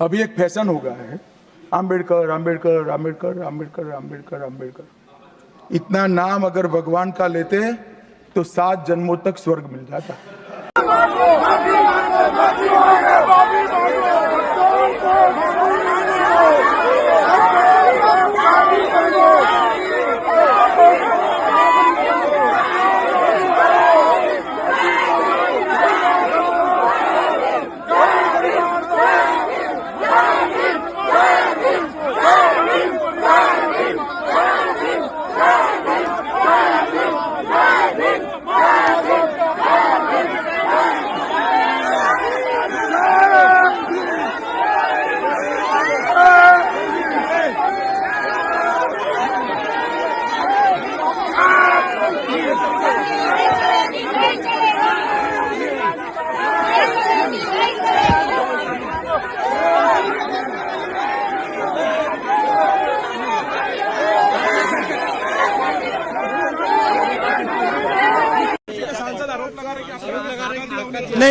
अभी एक फैशन हो गया है, आम्बेडकर आम्बेडकर आम्बेडकर आम्बेडकर आम्बेडकर आम्बेडकर। इतना नाम अगर भगवान का लेते तो 7 जन्मों तक स्वर्ग मिल जाता।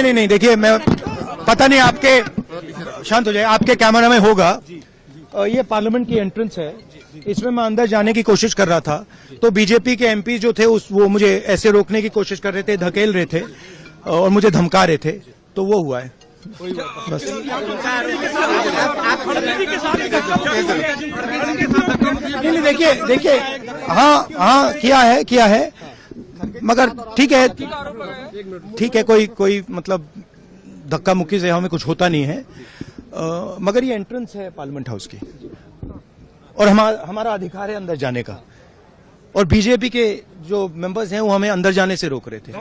नहीं, देखिए, मैं पता नहीं आपके, शांत हो जाए, आपके कैमरा में होगा। ये पार्लियामेंट की एंट्रेंस है, इसमें मैं अंदर जाने की कोशिश कर रहा था, तो बीजेपी के एमपी जो थे वो मुझे ऐसे रोकने की कोशिश कर रहे थे, धकेल रहे थे और मुझे धमका रहे थे, तो वो हुआ है बस। नहीं, देखिए, हाँ किया है, मगर ठीक है, कोई मतलब धक्का मुक्की से हमें कुछ होता नहीं है, मगर ये एंट्रेंस है पार्लियामेंट हाउस की और हमारा अधिकार है अंदर जाने का, और बीजेपी के जो मेंबर्स हैं वो हमें अंदर जाने से रोक रहे थे।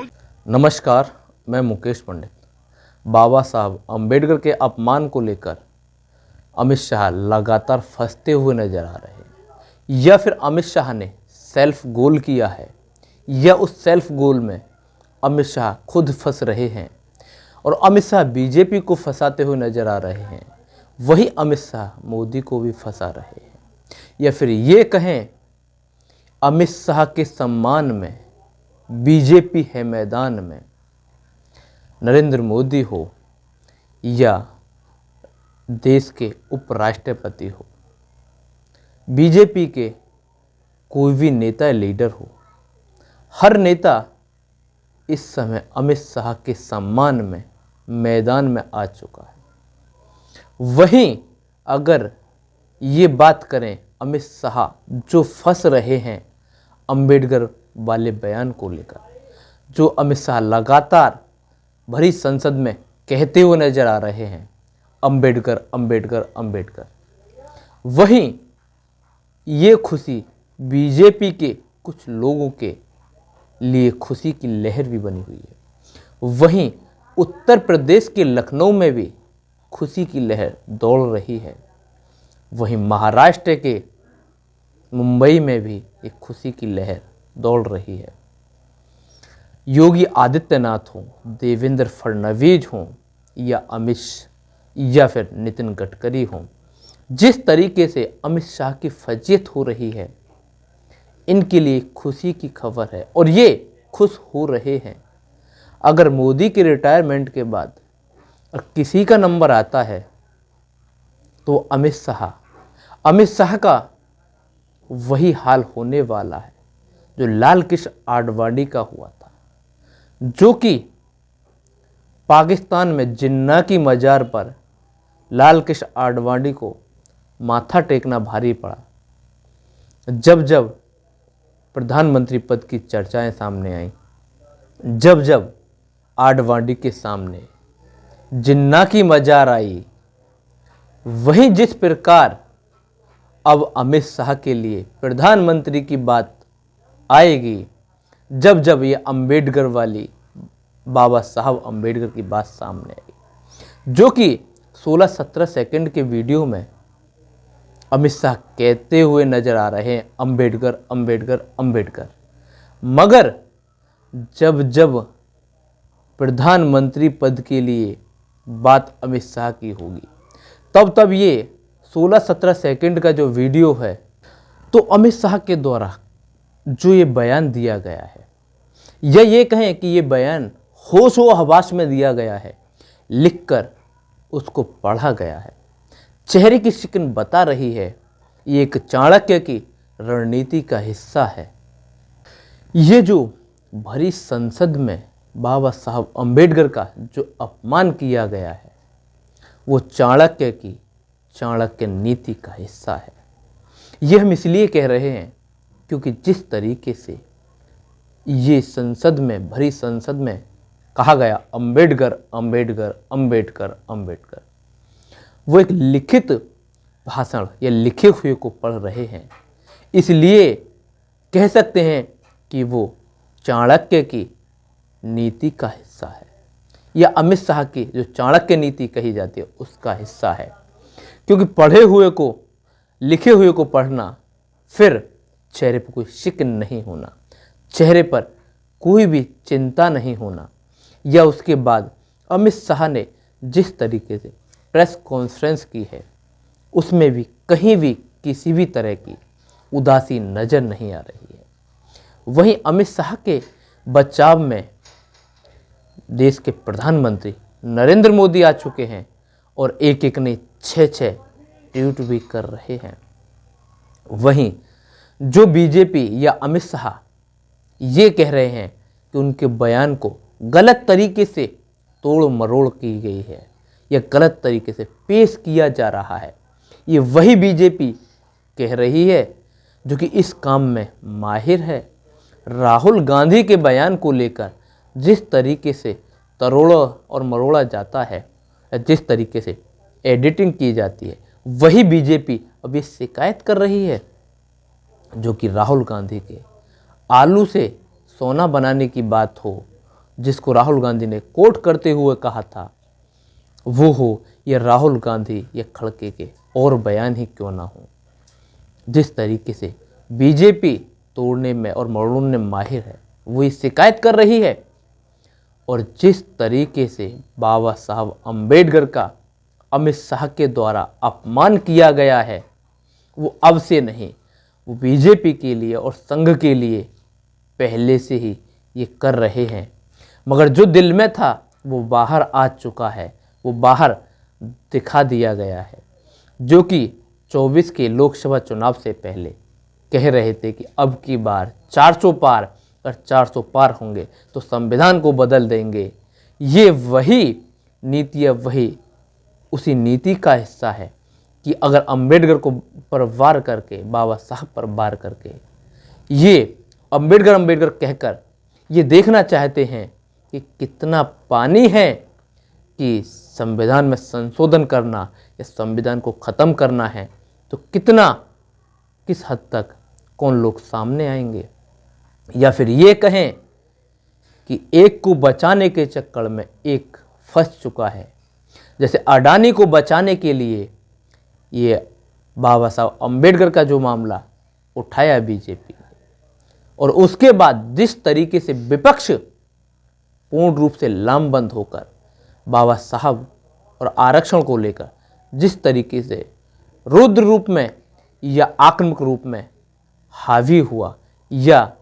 नमस्कार, मैं मुकेश पंडित। बाबा साहब अंबेडकर के अपमान को लेकर अमित शाह लगातार फंसते हुए नजर आ रहे हैं, या फिर अमित शाह ने सेल्फ गोल किया है, या उस सेल्फ गोल में अमित शाह खुद फंस रहे हैं और अमित शाह बीजेपी को फंसाते हुए नजर आ रहे हैं। वही अमित शाह मोदी को भी फंसा रहे हैं, या फिर ये कहें अमित शाह के सम्मान में बीजेपी है मैदान में। नरेंद्र मोदी हो या देश के उपराष्ट्रपति हो, बीजेपी के कोई भी नेता लीडर हो, हर नेता इस समय अमित शाह के सम्मान में मैदान में आ चुका है। वहीं अगर ये बात करें अमित शाह जो फंस रहे हैं अंबेडकर वाले बयान को लेकर, जो अमित शाह लगातार भरी संसद में कहते हुए नजर आ रहे हैं अंबेडकर अंबेडकर अंबेडकर, वहीं ये खुशी बीजेपी के कुछ लोगों के लिए खुशी की लहर भी बनी हुई है। वहीं उत्तर प्रदेश के लखनऊ में भी खुशी की लहर दौड़ रही है। वहीं महाराष्ट्र के मुंबई में भी एक खुशी की लहर दौड़ रही है। योगी आदित्यनाथ हों, देवेंद्र फडणवीस हों, या या फिर नितिन गडकरी हों, जिस तरीके से अमित शाह की फजीयत हो रही है, इनके लिए खुशी की खबर है और ये खुश हो रहे हैं। अगर मोदी के रिटायरमेंट के बाद किसी का नंबर आता है तो अमित शाह का वही हाल होने वाला है जो लाल कृष्ण आडवाणी का हुआ था, जो कि पाकिस्तान में जिन्ना की मजार पर लाल कृष्ण आडवाणी को माथा टेकना भारी पड़ा। जब प्रधानमंत्री पद की चर्चाएं सामने आई, जब आडवाणी के सामने जिन्ना की मजार आई, वहीं जिस प्रकार अब अमित शाह के लिए प्रधानमंत्री की बात आएगी, जब ये अंबेडकर वाली बाबा साहब अंबेडकर की बात सामने आई, जो कि 16-17 सेकंड के वीडियो में अमित शाह कहते हुए नजर आ रहे हैं अंबेडकर अंबेडकर अंबेडकर, मगर जब प्रधानमंत्री पद के लिए बात अमित शाह की होगी, तब ये 16-17 सेकंड का जो वीडियो है, तो अमित शाह के द्वारा जो ये बयान दिया गया है, या ये कहें कि ये बयान होश व हवास में दिया गया है, लिखकर उसको पढ़ा गया है, चेहरे की शिकन बता रही है ये एक चाणक्य की रणनीति का हिस्सा है। ये जो भरी संसद में बाबा साहब अम्बेडकर का जो अपमान किया गया है वो चाणक्य की चाणक्य नीति का हिस्सा है। ये हम इसलिए कह रहे हैं क्योंकि जिस तरीके से ये संसद में भरी संसद में कहा गया अम्बेडकर अम्बेडकर अम्बेडकर अम्बेडकर, वो एक लिखित भाषण या लिखे हुए को पढ़ रहे हैं, इसलिए कह सकते हैं कि वो चाणक्य की नीति का हिस्सा है या अमित शाह की जो चाणक्य नीति कही जाती है उसका हिस्सा है। क्योंकि पढ़े हुए को लिखे हुए को पढ़ना, फिर चेहरे पर कोई शिकन नहीं होना, चेहरे पर कोई भी चिंता नहीं होना, या उसके बाद अमित शाह ने जिस तरीके से प्रेस कॉन्फ्रेंस की है उसमें भी कहीं भी किसी भी तरह की उदासी नज़र नहीं आ रही है। वहीं अमित शाह के बचाव में देश के प्रधानमंत्री नरेंद्र मोदी आ चुके हैं और एक एक ने 6-6 ट्वीट भी कर रहे हैं। वहीं जो बीजेपी या अमित शाह ये कह रहे हैं कि उनके बयान को गलत तरीके से तोड़ मरोड़ की गई है या गलत तरीके से पेश किया जा रहा है, ये वही बीजेपी कह रही है जो कि इस काम में माहिर है। राहुल गांधी के बयान को लेकर जिस तरीके से तरोड़ा और मरोड़ा जाता है, जिस तरीके से एडिटिंग की जाती है, वही बीजेपी अभी शिकायत कर रही है जो कि राहुल गांधी के आलू से सोना बनाने की बात हो, जिसको राहुल गांधी ने कोट करते हुए कहा था, वो हो या राहुल गांधी या खड़गे के और बयान ही क्यों ना हो। जिस तरीके से बीजेपी तोड़ने में और मरोड़ने में माहिर है वही शिकायत कर रही है, और जिस तरीके से बाबा साहब अम्बेडकर का अमित शाह के द्वारा अपमान किया गया है वो अब से नहीं, वो बीजेपी के लिए और संघ के लिए पहले से ही ये कर रहे हैं। मगर जो दिल में था वो बाहर आ चुका है, वो बाहर दिखा दिया गया है। जो कि 24 के लोकसभा चुनाव से पहले कह रहे थे कि अब की बार 400 पार, अगर 400 पार होंगे तो संविधान को बदल देंगे। ये वही नीति है, वही उसी नीति का हिस्सा है कि अगर अम्बेडकर को पर वार करके, बाबा साहब पर वार करके, ये अम्बेडकर अम्बेडकर कहकर ये देखना चाहते हैं कि कितना पानी है कि संविधान में संशोधन करना या संविधान को ख़त्म करना है, तो किस हद तक कौन लोग सामने आएंगे। या फिर ये कहें कि एक को बचाने के चक्कर में एक फंस चुका है, जैसे अडानी को बचाने के लिए ये बाबा साहब अम्बेडकर का जो मामला उठाया बीजेपी ने, और उसके बाद जिस तरीके से विपक्ष पूर्ण रूप से लामबंद होकर बाबा साहब और आरक्षण को लेकर जिस तरीके से रुद्र रूप में या आक्रामक रूप में हावी हुआ या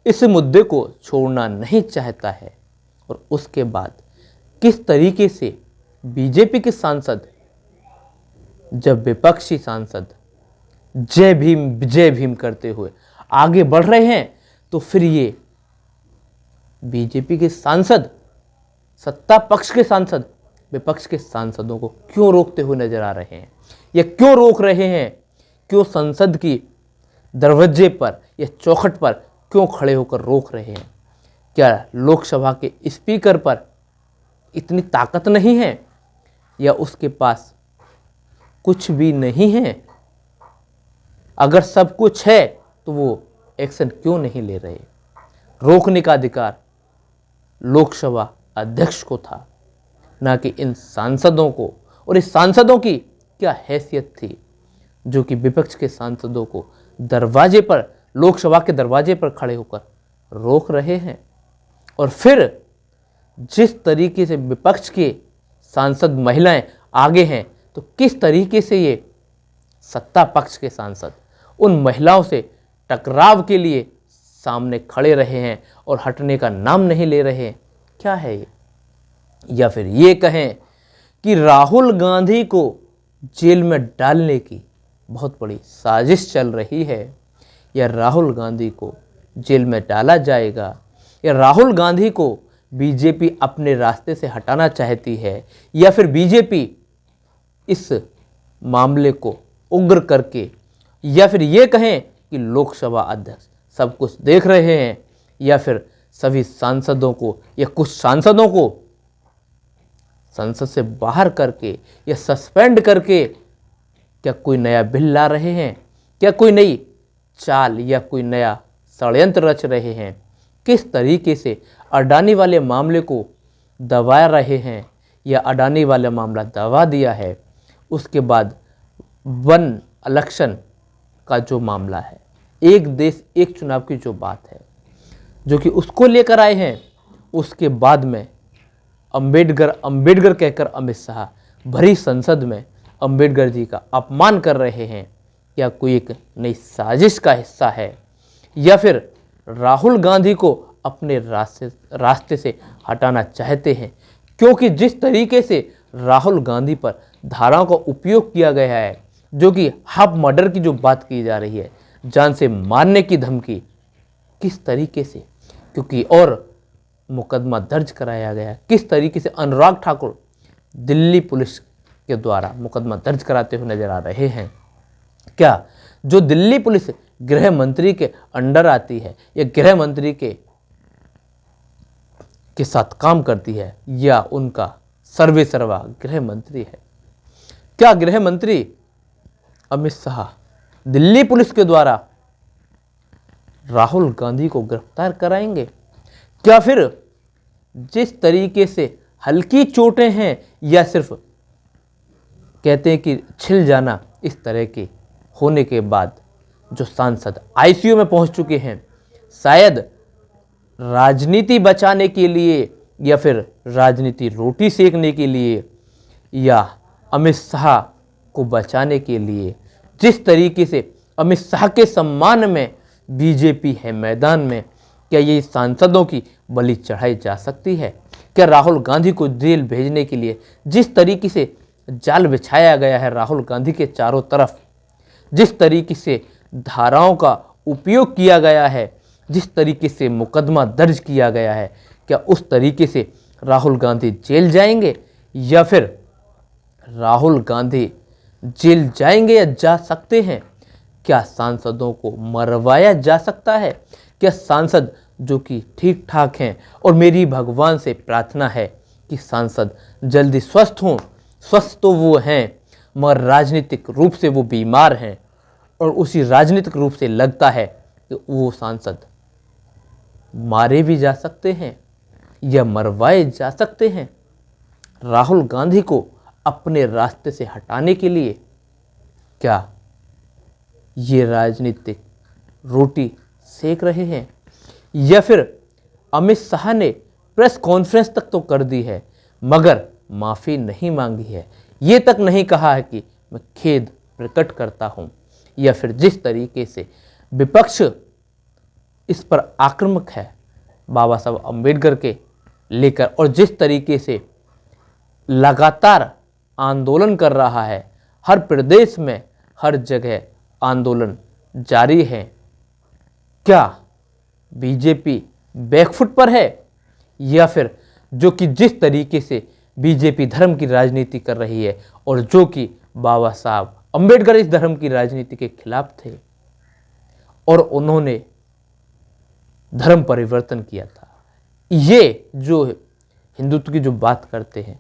इस मुद्दे को छोड़ना नहीं चाहता है, और उसके बाद किस तरीके से बीजेपी के सांसद, जब विपक्षी सांसद जय भीम करते हुए आगे बढ़ रहे हैं, तो फिर ये बीजेपी के सांसद, सत्ता पक्ष के सांसद विपक्ष के सांसदों को क्यों रोकते हुए नजर आ रहे हैं, या क्यों रोक रहे हैं, क्यों संसद की दरवाजे पर या चौखट पर क्यों खड़े होकर रोक रहे हैं। क्या लोकसभा के स्पीकर पर इतनी ताकत नहीं है, या उसके पास कुछ भी नहीं है? अगर सब कुछ है तो वो एक्शन क्यों नहीं ले रहे? रोकने का अधिकार लोकसभा अध्यक्ष को था, ना कि इन सांसदों को। और इस सांसदों की क्या हैसियत थी जो कि विपक्ष के सांसदों को दरवाजे पर, लोकसभा के दरवाजे पर खड़े होकर रोक रहे हैं। और फिर जिस तरीके से विपक्ष के सांसद महिलाएं आगे हैं, तो किस तरीके से ये सत्ता पक्ष के सांसद उन महिलाओं से टकराव के लिए सामने खड़े रहे हैं और हटने का नाम नहीं ले रहे हैं। क्या है ये? या फिर ये कहें कि राहुल गांधी को जेल में डालने की बहुत बड़ी साजिश चल रही है, या राहुल गांधी को जेल में डाला जाएगा, या राहुल गांधी को बीजेपी अपने रास्ते से हटाना चाहती है, या फिर बीजेपी इस मामले को उग्र करके, या फिर ये कहें कि लोकसभा अध्यक्ष सब कुछ देख रहे हैं, या फिर सभी सांसदों को या कुछ सांसदों को संसद से बाहर करके या सस्पेंड करके क्या कोई नया बिल ला रहे हैं, क्या कोई नई चाल या कोई नया षड्यंत्र रच रहे हैं, किस तरीके से अडानी वाले मामले को दबा रहे हैं, या अडानी वाला मामला दबा दिया है। उसके बाद वन इलेक्शन का जो मामला है, एक देश एक चुनाव की जो बात है, जो कि उसको लेकर आए हैं, उसके बाद में अंबेडकर कहकर अमित शाह भरी संसद में अंबेडकर जी का अपमान कर रहे हैं। क्या कोई एक नई साजिश का हिस्सा है, या फिर राहुल गांधी को अपने रास्ते से हटाना चाहते हैं? क्योंकि जिस तरीके से राहुल गांधी पर धाराओं का उपयोग किया गया है, जो कि हाफ मर्डर की जो बात की जा रही है, जान से मारने की धमकी, किस तरीके से, क्योंकि और मुकदमा दर्ज कराया गया, किस तरीके से अनुराग ठाकुर दिल्ली पुलिस के द्वारा मुकदमा दर्ज कराते हुए नजर आ रहे हैं। क्या जो दिल्ली पुलिस गृह मंत्री के अंडर आती है, या गृह मंत्री के साथ काम करती है, या उनका सर्वे सर्वा गृह मंत्री है? क्या गृह मंत्री अमित शाह दिल्ली पुलिस के द्वारा राहुल गांधी को गिरफ्तार कराएंगे? क्या फिर जिस तरीके से हल्की चोटें हैं, या सिर्फ कहते हैं कि छिल जाना, इस तरह के होने के बाद जो सांसद आईसीयू में पहुंच चुके हैं, शायद राजनीति बचाने के लिए, या फिर राजनीति रोटी सेकने के लिए, या अमित शाह को बचाने के लिए, जिस तरीके से अमित शाह के सम्मान में बीजेपी है मैदान में, क्या ये सांसदों की बलि चढ़ाई जा सकती है? क्या राहुल गांधी को जेल भेजने के लिए जिस तरीके से जाल बिछाया गया है राहुल गांधी के चारों तरफ, जिस तरीके से धाराओं का उपयोग किया गया है, जिस तरीके से मुकदमा दर्ज किया गया है, क्या उस तरीके से राहुल गांधी जेल जाएंगे, या फिर राहुल गांधी जेल जाएंगे या जा सकते हैं? क्या सांसदों को मरवाया जा सकता है? क्या सांसद जो कि ठीक ठाक हैं, और मेरी भगवान से प्रार्थना है कि सांसद जल्दी स्वस्थ हों, स्वस्थ तो वो हैं मगर राजनीतिक रूप से वो बीमार हैं, और उसी राजनीतिक रूप से लगता है कि वो सांसद मारे भी जा सकते हैं या मरवाए जा सकते हैं। राहुल गांधी को अपने रास्ते से हटाने के लिए क्या ये राजनीतिक रोटी सेक रहे हैं, या फिर अमित शाह ने प्रेस कॉन्फ्रेंस तक तो कर दी है मगर माफ़ी नहीं मांगी है, ये तक नहीं कहा है कि मैं खेद प्रकट करता हूँ, या फिर जिस तरीके से विपक्ष इस पर आक्रामक है बाबा साहब अम्बेडकर के लेकर, और जिस तरीके से लगातार आंदोलन कर रहा है, हर प्रदेश में हर जगह आंदोलन जारी है, क्या बीजेपी बैकफुट पर है, या फिर जो कि जिस तरीके से बीजेपी धर्म की राजनीति कर रही है, और जो कि बाबा साहब अम्बेडकर इस धर्म की राजनीति के खिलाफ थे और उन्होंने धर्म परिवर्तन किया था। ये जो हिंदुत्व की जो बात करते हैं,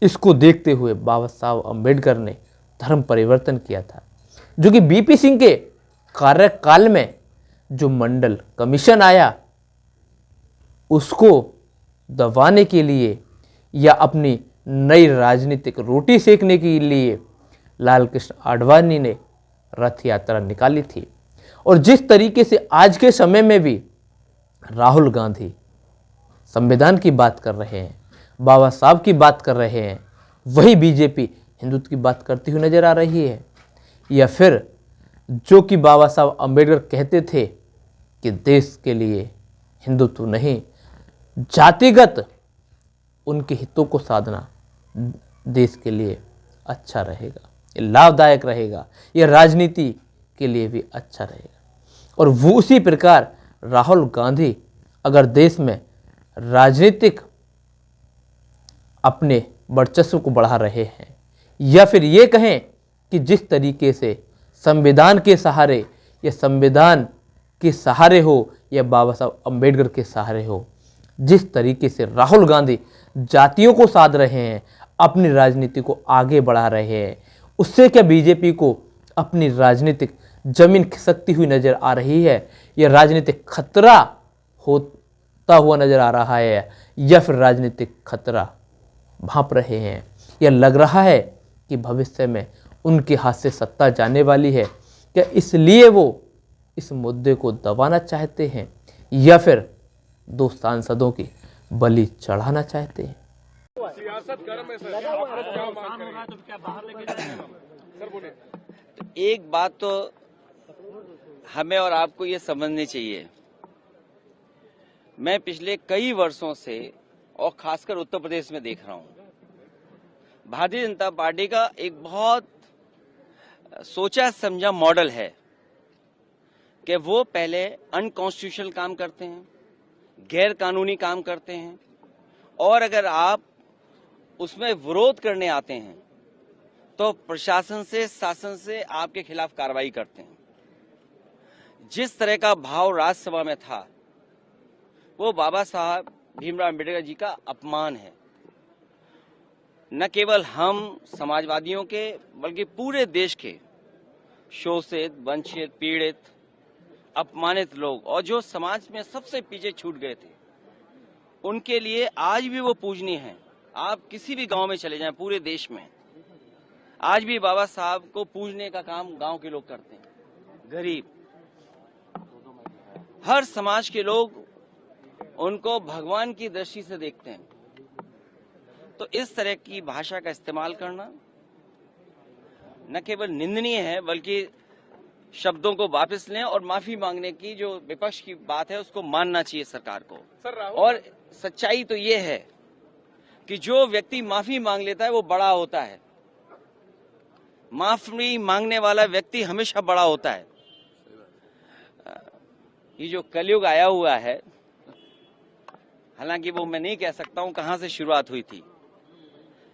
इसको देखते हुए बाबा साहब अम्बेडकर ने धर्म परिवर्तन किया था, जो कि बीपी सिंह के कार्यकाल में जो मंडल कमीशन आया उसको दबाने के लिए या अपनी नई राजनीतिक रोटी सेकने के लिए लाल कृष्ण आडवाणी ने रथ यात्रा निकाली थी। और जिस तरीके से आज के समय में भी राहुल गांधी संविधान की बात कर रहे हैं, बाबा साहब की बात कर रहे हैं, वही बीजेपी हिंदुत्व की बात करती हुई नजर आ रही है। या फिर जो कि बाबा साहब अम्बेडकर कहते थे कि देश के लिए हिंदुत्व नहीं, जातिगत उनके हितों को साधना देश के लिए अच्छा रहेगा। ये लाभदायक रहेगा, ये राजनीति के लिए भी अच्छा रहेगा। और वो उसी प्रकार राहुल गांधी अगर देश में राजनीतिक अपने वर्चस्व को बढ़ा रहे हैं, या फिर ये कहें कि जिस तरीके से संविधान के सहारे या संविधान के सहारे हो या बाबा साहब अम्बेडकर के सहारे हो, जिस तरीके से राहुल गांधी जातियों को साध रहे हैं, अपनी राजनीति को आगे बढ़ा रहे हैं, उससे क्या बीजेपी को अपनी राजनीतिक जमीन खिसकती हुई नजर आ रही है, या राजनीतिक खतरा होता हुआ नजर आ रहा है, या फिर राजनीतिक खतरा भांप रहे हैं, या लग रहा है कि भविष्य में उनके हाथ से सत्ता जाने वाली है, क्या इसलिए वो इस मुद्दे को दबाना चाहते हैं, या फिर 2 सांसदों की बलि चढ़ाना चाहते हैं? एक बात तो हमें और आपको ये समझनी चाहिए, मैं पिछले कई वर्षों से और खासकर उत्तर प्रदेश में देख रहा हूं, भारतीय जनता पार्टी का एक बहुत सोचा समझा मॉडल है कि वो पहले अनकॉन्स्टिट्यूशनल काम करते हैं, गैर कानूनी काम करते हैं, और अगर आप उसमें विरोध करने आते हैं तो प्रशासन से, शासन से आपके खिलाफ कार्रवाई करते हैं। जिस तरह का भाव राज्यसभा में था वो बाबा साहब भीमराव अम्बेडकर जी का अपमान है। न केवल हम समाजवादियों के बल्कि पूरे देश के शोषित, वंचित, पीड़ित, अपमानित लोग और जो समाज में सबसे पीछे छूट गए थे, उनके लिए आज भी वो पूजनीय हैं। आप किसी भी गांव में चले जाएं पूरे देश में, आज भी बाबा साहब को पूजने का काम गांव के लोग करते हैं। गरीब, हर समाज के लोग उनको भगवान की दृष्टि से देखते हैं। तो इस तरह की भाषा का इस्तेमाल करना न केवल निंदनीय है बल्कि शब्दों को वापस लें और माफी मांगने की जो विपक्ष की बात है उसको मानना चाहिए सरकार को। और सच्चाई तो ये है कि जो व्यक्ति माफी मांग लेता है वो बड़ा होता है। माफी मांगने वाला व्यक्ति हमेशा बड़ा होता है। ये जो कलयुग आया हुआ है, हालांकि वो मैं नहीं कह सकता हूं कहां से शुरुआत हुई थी,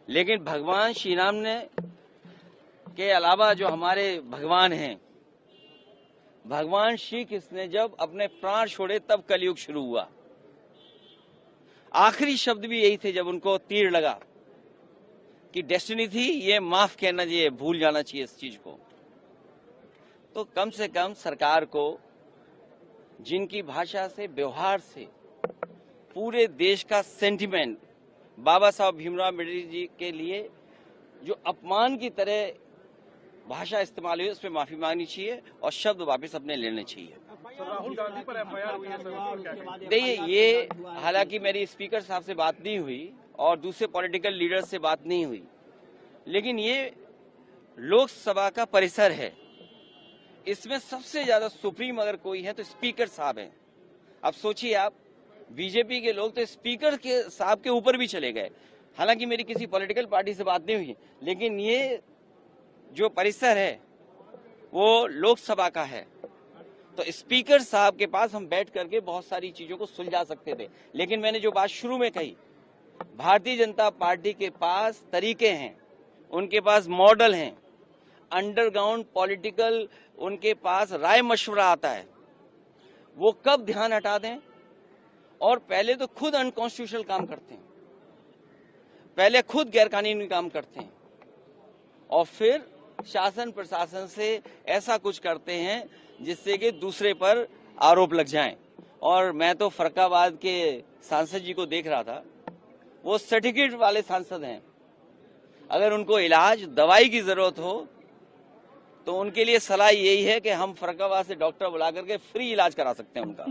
लेकिन भगवान श्री राम ने के अलावा जो हमारे भगवान हैं, भगवान श्री कृष्ण ने जब अपने प्राण छोड़े तब कलयुग शुरू हुआ। आखिरी शब्द भी यही थे जब उनको तीर लगा कि डेस्टिनी थी, ये माफ कहना चाहिए, भूल जाना चाहिए इस चीज को। तो कम से कम सरकार को जिनकी भाषा से, व्यवहार से पूरे देश का सेंटिमेंट बाबा साहब भीमराव अम्बेडकर जी के लिए जो अपमान की तरह भाषा इस्तेमाल हुई, उस पर माफी मांगनी चाहिए और शब्द वापस अपने लेने चाहिए। राहुल गांधी पर एफआईआर हुई है सर, देखिए, ये हालांकि मेरी स्पीकर साहब से बात नहीं हुई और दूसरे पॉलिटिकल लीडर से बात नहीं हुई, लेकिन ये लोकसभा का परिसर है, इसमें सबसे ज्यादा सुप्रीम अगर कोई है तो स्पीकर साहब हैं। अब सोचिए आप, बीजेपी के लोग तो स्पीकर के साहब के ऊपर भी चले गए। हालांकि मेरी किसी पॉलिटिकल पार्टी से बात नहीं हुई, लेकिन ये जो परिसर है वो लोकसभा का है, तो स्पीकर साहब के पास हम बैठ करके बहुत सारी चीजों को सुलझा सकते थे। लेकिन मैंने जो बात शुरू में कही, भारतीय जनता पार्टी के पास तरीके हैं, उनके पास मॉडल हैं, अंडरग्राउंड पॉलिटिकल उनके पास राय मशवरा आता है। वो कब ध्यान हटा दें, और पहले तो खुद अनकॉन्स्टिट्यूशनल काम करते हैं, पहले खुद गैरकानूनी काम करते हैं, और फिर शासन प्रशासन से ऐसा कुछ करते हैं जिससे कि दूसरे पर आरोप लग जाएं। और मैं तो फरक्काबाद के सांसद जी को देख रहा था, वो सर्टिफिकेट वाले सांसद हैं। अगर उनको इलाज, दवाई की जरूरत हो तो उनके लिए सलाह यही है कि हम फरक्काबाद से डॉक्टर बुला करके फ्री इलाज करा सकते हैं उनका।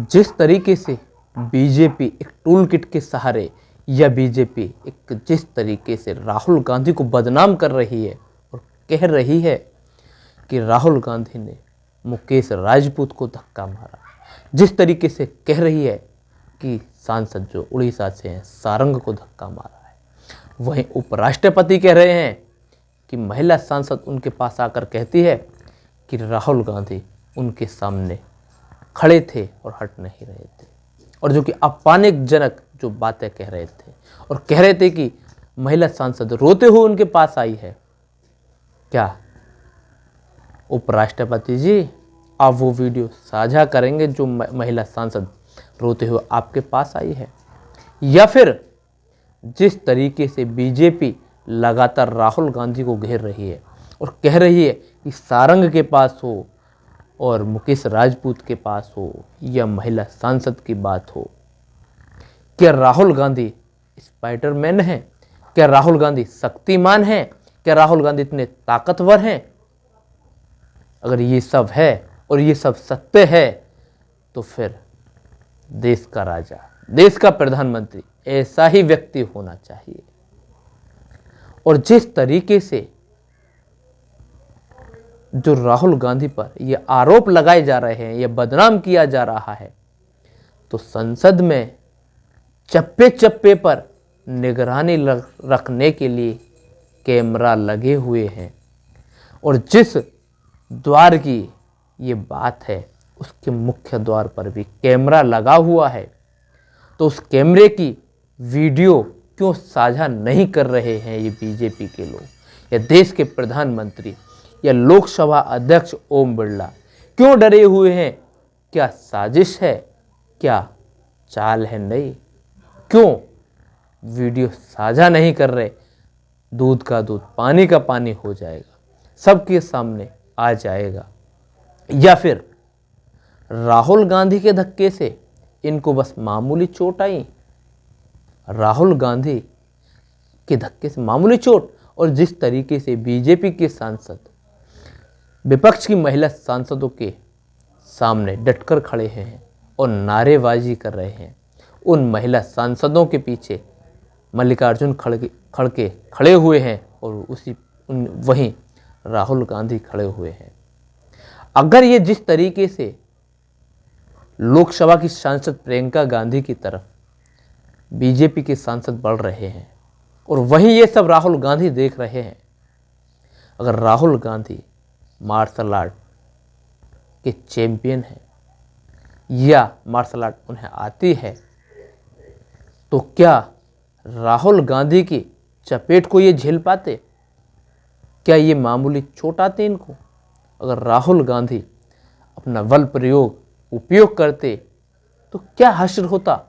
जिस तरीके से बीजेपी एक टूल किट के सहारे, या बीजेपी एक जिस तरीके से राहुल गांधी को बदनाम कर रही है और कह रही है कि राहुल गांधी ने मुकेश राजपूत को धक्का मारा, जिस तरीके से कह रही है कि सांसद जो उड़ीसा से हैं सारंग को धक्का मारा है, वहीं उपराष्ट्रपति कह रहे हैं कि महिला सांसद उनके पास आकर कहती है कि राहुल गांधी उनके सामने खड़े थे और हट नहीं रहे थे, और जो कि अपमानजनक जो बातें कह रहे थे, और कह रहे थे कि महिला सांसद रोते हुए उनके पास आई है। क्या उपराष्ट्रपति जी आप वो वीडियो साझा करेंगे जो महिला सांसद रोते हुए आपके पास आई है? या फिर जिस तरीके से बीजेपी लगातार राहुल गांधी को घेर रही है और कह रही है कि सारंग के पास हो और मुकेश राजपूत के पास हो या महिला सांसद की बात हो, क्या राहुल गांधी स्पाइडरमैन है? क्या राहुल गांधी शक्तिमान है? क्या राहुल गांधी इतने ताकतवर हैं? अगर ये सब है और ये सब सत्य है तो फिर देश का राजा, देश का प्रधानमंत्री ऐसा ही व्यक्ति होना चाहिए। और जिस तरीके से जो राहुल गांधी पर ये आरोप लगाए जा रहे हैं, ये बदनाम किया जा रहा है, तो संसद में चप्पे चप्पे पर निगरानी रखने के लिए कैमरा लगे हुए हैं। और जिस द्वार की ये बात है उसके मुख्य द्वार पर भी कैमरा लगा हुआ है, तो उस कैमरे की वीडियो क्यों साझा नहीं कर रहे हैं ये बीजेपी के लोग या देश के प्रधानमंत्री या लोकसभा अध्यक्ष ओम बिरला? क्यों डरे हुए हैं? क्या साजिश है? क्या चाल है नई? क्यों वीडियो साझा नहीं कर रहे? दूध का दूध पानी का पानी हो जाएगा, सबके सामने आ जाएगा। या फिर राहुल गांधी के धक्के से इनको बस मामूली चोट आई, राहुल गांधी के धक्के से मामूली चोट, और जिस तरीके से बीजेपी के सांसद विपक्ष की महिला सांसदों के सामने डटकर खड़े हैं और नारेबाजी कर रहे हैं, उन महिला सांसदों के पीछे मल्लिकार्जुन खड़े हुए हैं और वहीं राहुल गांधी खड़े हुए हैं। अगर ये जिस तरीके से लोकसभा की सांसद प्रियंका गांधी की तरफ बीजेपी के सांसद बढ़ रहे हैं और वहीं ये सब राहुल गांधी देख रहे हैं, अगर राहुल गांधी मार्शल आर्ट के चैंपियन हैं या मार्शल आर्ट उन्हें आती है, तो क्या राहुल गांधी की चपेट को ये झेल पाते? क्या ये मामूली चोट आते इनको? अगर राहुल गांधी अपना बल उपयोग करते तो क्या हश्र होता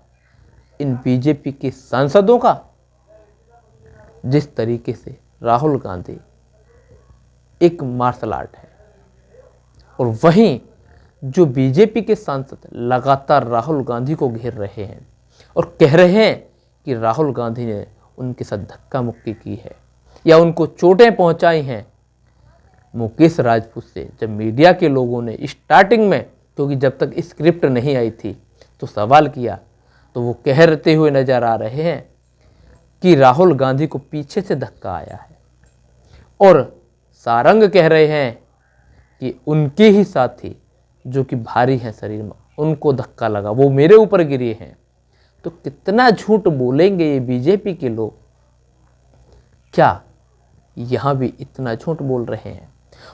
इन बीजेपी के सांसदों का? जिस तरीके से राहुल गांधी एक मार्शल आर्ट है और वहीं जो बीजेपी के सांसद लगातार राहुल गांधी को घेर रहे हैं और कह रहे हैं कि राहुल गांधी ने उनके साथ धक्का मुक्की की है या उनको चोटें पहुंचाई हैं। मुकेश राजपूत से जब मीडिया के लोगों ने स्टार्टिंग में, क्योंकि जब तक स्क्रिप्ट नहीं आई थी, तो सवाल किया, तो वो कहते हुए नजर आ रहे हैं कि राहुल गांधी को पीछे से धक्का आया है, और सारंग कह रहे हैं कि उनके ही साथी जो कि भारी हैं शरीर में, उनको धक्का लगा, वो मेरे ऊपर गिरे हैं। तो कितना झूठ बोलेंगे ये बीजेपी के लोग? क्या यहाँ भी इतना झूठ बोल रहे हैं?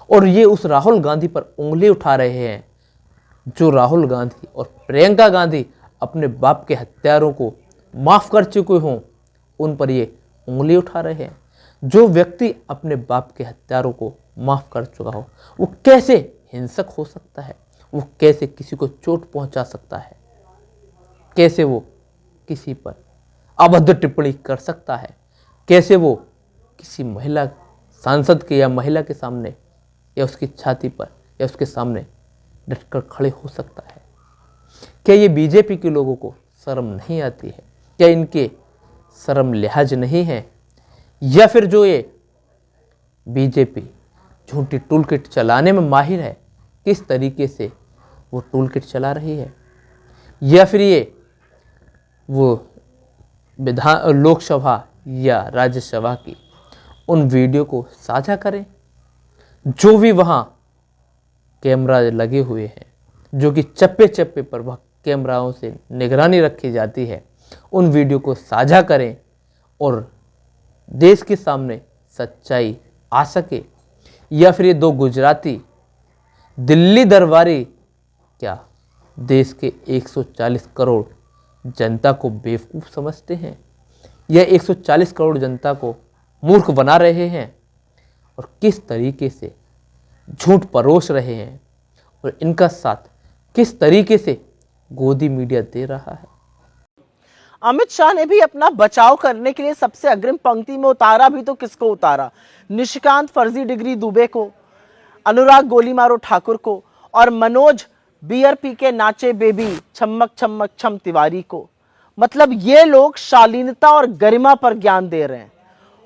और ये उस राहुल गांधी पर उंगली उठा रहे हैं जो राहुल गांधी और प्रियंका गांधी अपने बाप के हत्यारों को माफ़ कर चुके हों, उन पर ये उंगली उठा रहे हैं। जो व्यक्ति अपने बाप के हत्यारों को माफ़ कर चुका हो, वो कैसे हिंसक हो सकता है? वो कैसे किसी को चोट पहुंचा सकता है? कैसे वो किसी पर अभद्र टिप्पणी कर सकता है? कैसे वो किसी महिला सांसद के या महिला के सामने या उसकी छाती पर या उसके सामने डटकर खड़े हो सकता है? क्या ये बीजेपी के लोगों को शर्म नहीं आती है? क्या इनके शर्म लिहाज नहीं है? या फिर जो ये बीजेपी झूठी टूलकिट चलाने में माहिर है, किस तरीके से वो टूलकिट चला रही है? या फिर ये वो लोकसभा या राज्यसभा की उन वीडियो को साझा करें जो भी वहाँ कैमरा लगे हुए हैं, जो कि चप्पे चप्पे पर वह कैमराओं से निगरानी रखी जाती है, उन वीडियो को साझा करें और देश के सामने सच्चाई आ सके, या फिर ये दो गुजराती दिल्ली दरबारी क्या देश के 140 करोड़ जनता को बेवकूफ़ समझते हैं, या 140 करोड़ जनता को मूर्ख बना रहे हैं, और किस तरीके से झूठ परोस रहे हैं, और इनका साथ किस तरीके से गोदी मीडिया दे रहा है। अमित शाह ने भी अपना बचाव करने के लिए सबसे अग्रिम पंक्ति में उतारा भी तो किसको उतारा? निशिकांत फर्जी डिग्री दुबे को, अनुराग गोली मारो ठाकुर को, और मनोज बियर पी के नाचे बेबी छमक छमक छम तिवारी को। मतलब ये लोग शालीनता और गरिमा पर ज्ञान दे रहे हैं।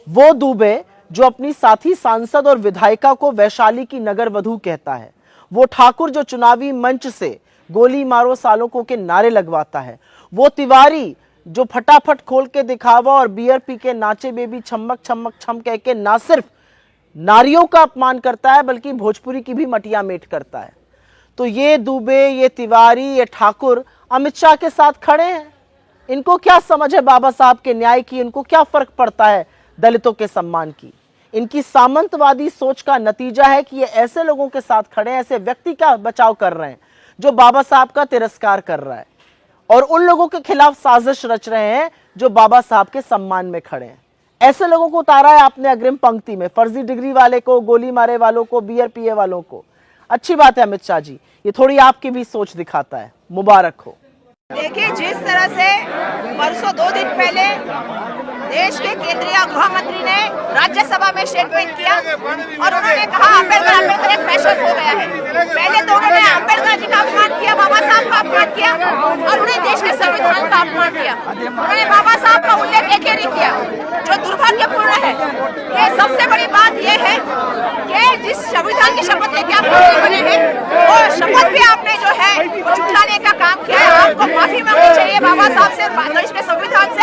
वो दुबे जो अपनी साथी सांसद और विधायिका को वैशाली की नगर वधू कहता है, वो ठाकुर जो चुनावी मंच से गोली मारो सालों के नारे लगवाता है, वो तिवारी जो फटाफट खोल के दिखावा और बियर पी के नाचे बेबी छमक छमक छम कह के ना सिर्फ नारियों का अपमान करता है बल्कि भोजपुरी की भी मटिया मेट करता है। तो ये दुबे, ये तिवारी, ये ठाकुर अमित शाह के साथ खड़े हैं। इनको क्या समझ है बाबा साहब के न्याय की? इनको क्या फर्क पड़ता है दलितों के सम्मान की? इनकी सामंतवादी सोच का नतीजा है कि ये ऐसे लोगों के साथ खड़े हैं, ऐसे व्यक्ति का बचाव कर रहे हैं जो बाबा साहब का तिरस्कार कर रहा है, और उन लोगों के खिलाफ साजिश रच रहे हैं जो बाबा साहब के सम्मान में खड़े हैं। ऐसे लोगों को उतारा है आपने अग्रिम पंक्ति में, फर्जी डिग्री वाले को, गोली मारे वालों को, बियर पिए वालों को। अच्छी बात है अमित शाह जी, ये थोड़ी आपकी भी सोच दिखाता है, मुबारक हो। देखिए, जिस तरह से परसों 2 दिन पहले देश के केंद्रीय गृह मंत्री ने राज्यसभा में स्टेटमेंट किया और उन्होंने कहा अम्बेडकर एक फैशन हो गया है। पहले तो उन्होंने अम्बेडकर जी का अपमान किया, बाबा साहब का अपमान किया, और उन्हें देश के संविधान का अपमान किया। उन्होंने बाबा साहब का उल्लेख एक नहीं किया, जो दुर्भाग्यपूर्ण है। ये सबसे बड़ी बात यह है कि जिस संविधान की शपथ लेके आप बने हैं, वो शपथ भी आपने जो है झुठलाने का काम किया है। आपको माफी मांगनी चाहिए बाबा साहब से, देश के संविधान से,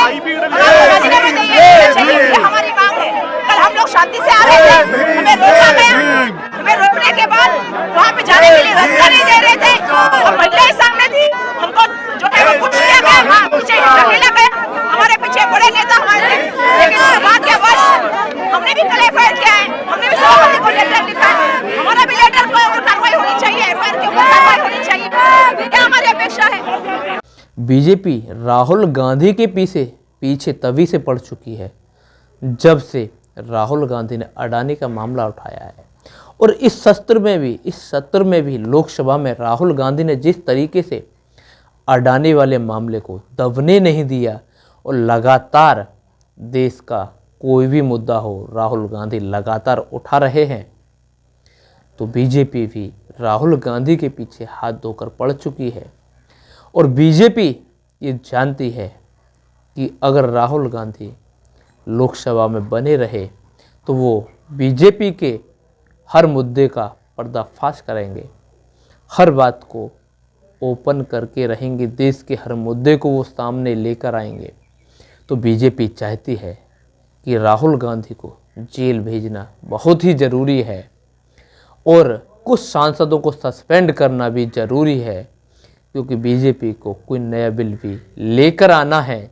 राजीनामा चाहिए। ये हमारी मांग है। कल हम लोग शांति से आ रहे थे, हमें रोका गया। हमें रोकने के बाद वहाँ पे जाने के लिए रास्ता नहीं दे रहे थे, और महिलाएं सामने थी, हमको जो है वो पूछ लिया गया, हाँ पीछे ढकेला गया। हमारे पीछे बड़े नेता हमारे थे, लेकिन दुर्भाग्यवश हमने भी कल एफआईआर किया है, हमने भी सभापति को लेटर लिखा है। हमारा भी लेटर को कार्रवाई होनी चाहिए, एफआईआर के ऊपर कार्रवाई होनी चाहिए, ये हमारी अपेक्षा है। बीजेपी राहुल गांधी के पीछे तभी से पड़ चुकी है जब से राहुल गांधी ने अडानी का मामला उठाया है, और इस सत्र में भी लोकसभा में राहुल गांधी ने जिस तरीके से अडानी वाले मामले को दबने नहीं दिया, और लगातार देश का कोई भी मुद्दा हो राहुल गांधी लगातार उठा रहे हैं, तो बीजेपी भी राहुल गांधी के पीछे हाथ धोकर पड़ चुकी है। और बीजेपी ये जानती है कि अगर राहुल गांधी लोकसभा में बने रहे तो वो बीजेपी के हर मुद्दे का पर्दाफाश करेंगे, हर बात को ओपन करके रहेंगे, देश के हर मुद्दे को वो सामने लेकर आएंगे। तो बीजेपी चाहती है कि राहुल गांधी को जेल भेजना बहुत ही ज़रूरी है, और कुछ सांसदों को सस्पेंड करना भी ज़रूरी है, क्योंकि बीजेपी को कोई नया बिल भी लेकर आना है।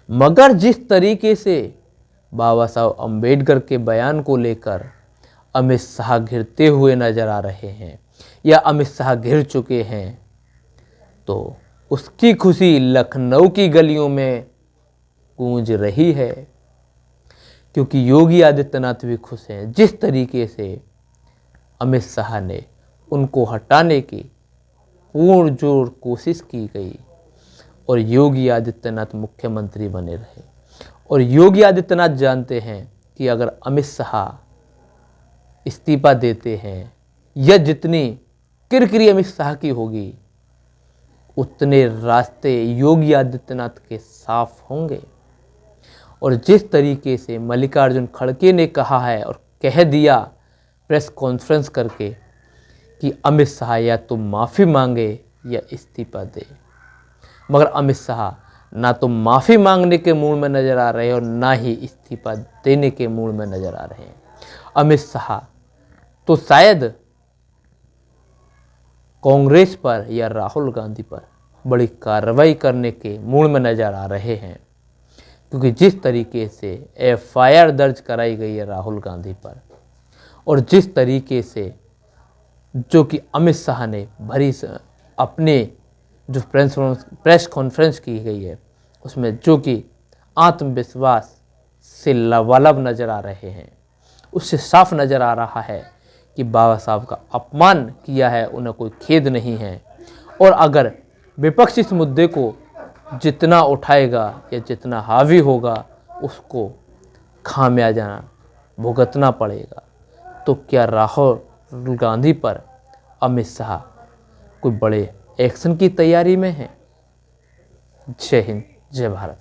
मगर जिस तरीके से बाबा साहब अम्बेडकर के बयान को लेकर अमित शाह घिरते हुए नजर आ रहे हैं, या अमित शाह घिर चुके हैं, तो उसकी खुशी लखनऊ की गलियों में गूंज रही है, क्योंकि योगी आदित्यनाथ भी खुश हैं। जिस तरीके से अमित शाह ने उनको हटाने की पूर्ण जोर कोशिश की गई, और योगी आदित्यनाथ मुख्यमंत्री बने रहे। और योगी आदित्यनाथ जानते हैं कि अगर अमित शाह इस्तीफा देते हैं, या जितनी किरकिरी अमित शाह की होगी, उतने रास्ते योगी आदित्यनाथ के साफ होंगे। और जिस तरीके से मल्लिकार्जुन खड़गे ने कहा है और कह दिया प्रेस कॉन्फ्रेंस करके कि अमित शाह या तो माफ़ी मांगे या इस्तीफा दे, मगर अमित शाह ना तो माफ़ी मांगने के मूड में नज़र आ रहे हैं और ना ही इस्तीफा देने के मूड में नज़र आ रहे हैं। अमित शाह तो शायद कांग्रेस पर या राहुल गांधी पर बड़ी कार्रवाई करने के मूड में नज़र आ रहे हैं, क्योंकि जिस तरीके से एफआईआर दर्ज कराई गई है राहुल गांधी पर, और जिस तरीके से जो कि अमित शाह ने अपने जो प्रेस कॉन्फ्रेंस की गई है उसमें जो कि आत्मविश्वास से लबालब नज़र आ रहे हैं, उससे साफ नज़र आ रहा है कि बाबा साहब का अपमान किया है, उन्हें कोई खेद नहीं है। और अगर विपक्ष इस मुद्दे को जितना उठाएगा या जितना हावी होगा उसको खामियाजा भुगतना पड़ेगा। तो क्या राहुल गांधी पर अमित शाह कोई बड़े एक्शन की तैयारी में है? जय हिंद, जय भारत।